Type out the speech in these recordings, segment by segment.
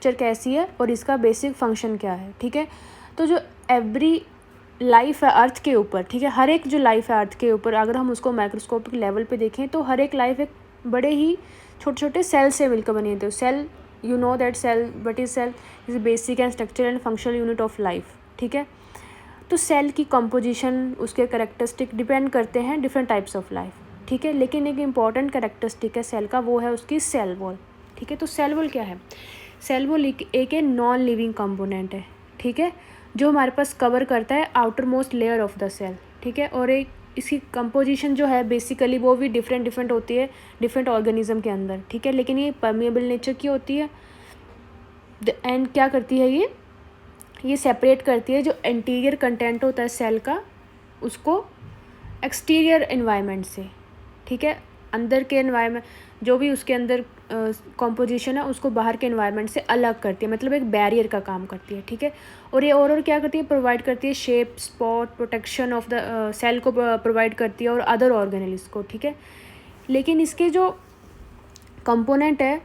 Structure कैसी है और इसका बेसिक फंक्शन क्या है, ठीक है। तो जो एवरी लाइफ है अर्थ के ऊपर, ठीक है, हर एक जो लाइफ है अर्थ के ऊपर, अगर हम उसको माइक्रोस्कोपिक लेवल पे देखें तो हर एक लाइफ एक बड़े ही छोटे छोटे सेल से मिलकर बनी होती है। Cell, you know that cell, what is cell, is basic and structure and functional unit of life, ठीक है। तो सेल की कंपोजिशन, उसके कैरेक्टरिस्टिक डिपेंड करते हैं डिफरेंट टाइप्स ऑफ लाइफ, ठीक है। लेकिन एक इम्पॉर्टेंट कैरेक्टरिस्टिक है सेल का, वो है उसकी सेल वॉल, ठीक है। तो सेल वॉल क्या है? सेल वॉल एक नॉन लिविंग कंपोनेंट है, ठीक है, जो हमारे पास कवर करता है outer most layer of the cell, ठीक है। और एक इसकी कंपोजिशन जो है बेसिकली वो भी डिफरेंट होती है डिफरेंट ऑर्गेनिज्म के अंदर, ठीक है। लेकिन ये परमिएबल नेचर की होती है एंड क्या करती है ये सेपरेट करती है जो इंटीरियर कंटेंट होता है सेल का, उसको एक्सटीरियर एनवायरनमेंट से, ठीक है। अंदर के एनवायरनमेंट जो भी उसके अंदर कॉम्पोजिशन है उसको बाहर के एनवायरनमेंट से अलग करती है, मतलब एक बैरियर का काम करती है, ठीक है। और ये और क्या करती है? प्रोवाइड करती है shape, spot, protection of the cell को प्रोवाइड करती है और अदर ऑर्गेनेल्स को, ठीक है। लेकिन इसके जो कंपोनेंट है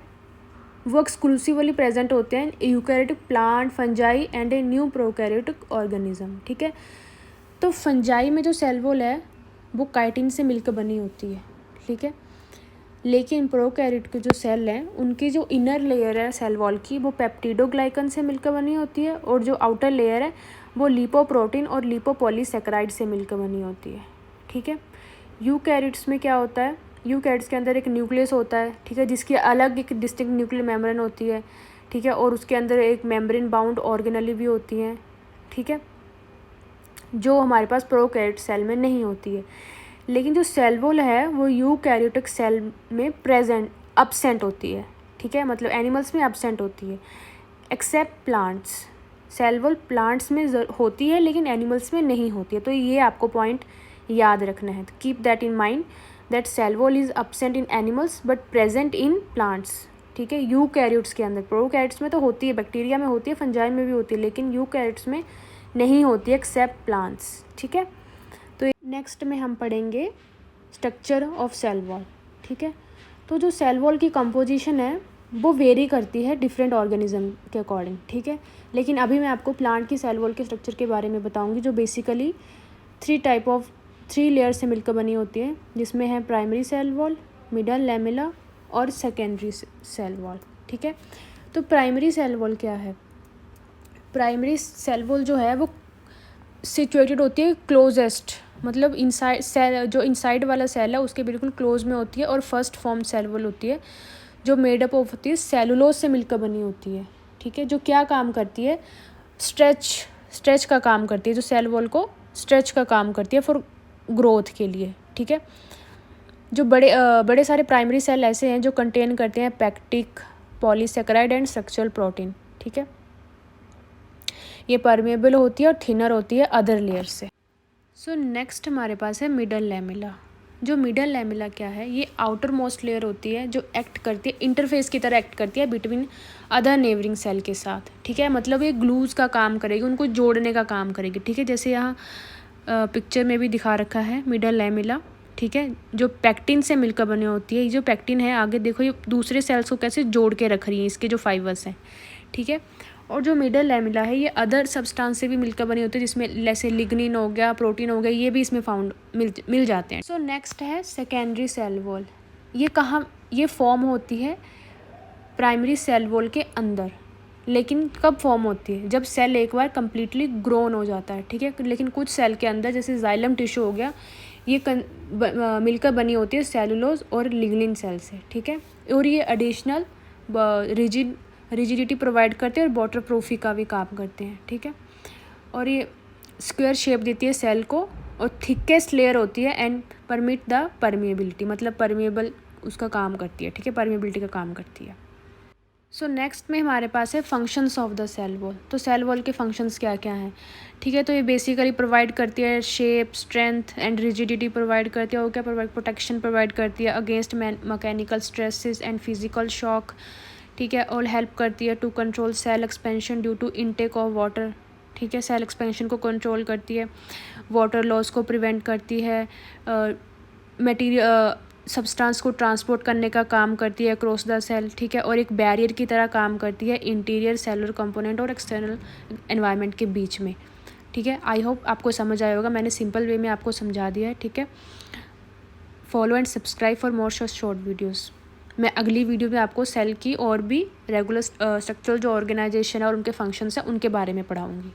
वो एक्सक्लूसिवली प्रेजेंट होते हैं eukaryotic plant, fungi and a new prokaryotic organism, ठीक है। तो फंजाई में जो सेल वॉल है वो काइटिन से मिलकर बनी होती है, ठीक है। लेकिन प्रोकैरियोट के जो सेल हैं उनकी जो इनर लेयर है सेल वॉल की वो पेप्टिडोग्लाइकन से मिलकर बनी होती है और जो आउटर लेयर है वो लिपोप्रोटीन और लिपोपॉलीसैकेराइड से मिलकर बनी होती है, ठीक है। यूकैरियोट्स में क्या होता है? यूकैरियोट्स के अंदर एक न्यूक्लियस होता है, ठीक है, जिसकी अलग एक डिस्टिंक्ट न्यूक्लियर मेम्ब्रेन होती है, ठीक है। और उसके अंदर एक मेम्ब्रेन बाउंड ऑर्गेनेली भी होती हैं, ठीक है, जो हमारे पास प्रोकैरियोट सेल में नहीं होती है। लेकिन जो सेल वॉल है वो यूकैरियोटिक सेल में एब्सेंट होती है, ठीक है, मतलब एनिमल्स में एब्सेंट होती है except plants. Cell wall plants में होती है लेकिन एनिमल्स में नहीं होती है। तो ये आपको पॉइंट याद रखना है, keep that in mind that cell wall is absent in animals but present in plants, ठीक है। यूकैरियोट्स के अंदर, प्रोकैरियोट्स में तो होती है, बैक्टीरिया में होती है, फंजाई में भी होती है, लेकिन यूकैरियोट्स में नहीं होती है एक्सेप्ट प्लांट्स, ठीक है। तो नेक्स्ट में हम पढ़ेंगे स्ट्रक्चर ऑफ सेल वॉल, ठीक है। तो जो सेल वॉल की कंपोजिशन है वो वेरी करती है डिफरेंट ऑर्गेनिज्म के अकॉर्डिंग, ठीक है। लेकिन अभी मैं आपको प्लांट की सेल वॉल के स्ट्रक्चर के बारे में बताऊंगी जो बेसिकली थ्री लेयर से मिलकर बनी होती है, जिसमें है primary cell wall, middle lamella और सेकेंडरी सेल वॉल, ठीक है। तो प्राइमरी सेल वॉल क्या है? प्राइमरी सेल वॉल जो है वो सिचुएटेड होती है क्लोजेस्ट, मतलब इनसाइड सेल, जो इनसाइड वाला सेल है उसके बिल्कुल क्लोज में होती है और फर्स्ट फॉर्म सेल वॉल होती है जो मेडअप ऑफ होती है सेलुलोज से मिलकर बनी होती है, ठीक है। जो क्या काम करती है? स्ट्रेच का काम करती है, जो सेल वॉल को स्ट्रेच का काम करती है फॉर ग्रोथ के लिए, ठीक है। जो बड़े सारे प्राइमरी सेल ऐसे हैं जो कंटेन करते हैं pectic, polysaccharide and structural protein, ठीक है। ये परमेबल होती है और थिनर होती है अदर लेयर से। सो नेक्स्ट हमारे पास है मिडल लैमेला। जो मिडल लैमेला क्या है? ये आउटर मोस्ट लेयर होती है जो एक्ट करती है, इंटरफेस की तरह एक्ट करती है बिटवीन अदर नेबरिंग सेल के साथ, ठीक है। मतलब ये ग्लूज का काम करेगी, उनको जोड़ने का काम करेगी, ठीक है। जैसे यहाँ पिक्चर में भी दिखा रखा है मिडल लैमेला, ठीक है, जो पैक्टिन से मिलकर बनी होती है। ये जो पैक्टिन है आगे देखो ये दूसरे सेल्स को कैसे जोड़ के रख रही है, इसके जो फाइबर्स हैं, ठीक है। और जो मिडल लैमेला है ये अदर सब्सटेंस से भी मिलकर बनी होती है, जिसमें जैसे लिग्निन हो गया, प्रोटीन हो गया, ये भी इसमें मिल जाते हैं। सो नेक्स्ट है सेकेंडरी सेल वॉल। ये फॉर्म होती है प्राइमरी सेल वॉल के अंदर, लेकिन कब फॉर्म होती है? जब सेल एक बार कम्प्लीटली ग्रोन हो जाता है, ठीक है। लेकिन कुछ सेल के अंदर जैसे जाइलम टिश्यू हो गया, ये मिलकर बनी होती है सेलुलोज और लिग्निन सेल से, ठीक है। और ये एडिशनल रिजिडिटी प्रोवाइड करते हैं और वाटर प्रूफी का भी काम करते हैं, ठीक है। और ये स्क्वायर शेप देती है सेल को और थिकेस्ट लेयर होती है एंड परमिट द परमिएबिलिटी, मतलब परमिएबल उसका काम करती है, ठीक है, परमिएबिलिटी का काम करती है। सो नेक्स्ट में हमारे पास है functions of the cell wall. तो सेल वॉल के फंक्शंस क्या क्या हैं, ठीक है। तो ये बेसिकली प्रोवाइड करती है shape, strength and rigidity provide करती है, और क्या प्रोटेक्शन प्रोवाइड करती है against mechanical stresses and physical shock, ठीक है। और हेल्प करती है to control cell expansion due to intake of water, ठीक है, सेल एक्सपेंशन को कंट्रोल करती है, वाटर लॉस को प्रिवेंट करती है, सब्सटेंस को ट्रांसपोर्ट करने का काम करती है अक्रॉस द सेल, ठीक है, और एक बैरियर की तरह काम करती है इंटीरियर सेलुलर कंपोनेंट और एक्सटर्नल एनवायरनमेंट के बीच में, ठीक है। आई होप आपको समझ आया होगा, मैंने सिंपल वे में आपको समझा दिया है, ठीक है। Follow and subscribe for more short videos. मैं अगली वीडियो में आपको सेल की और भी रेगुलर स्ट्रक्चरल जो ऑर्गेनाइजेशन है और उनके फंक्शंस हैं उनके बारे में पढ़ाऊँगी।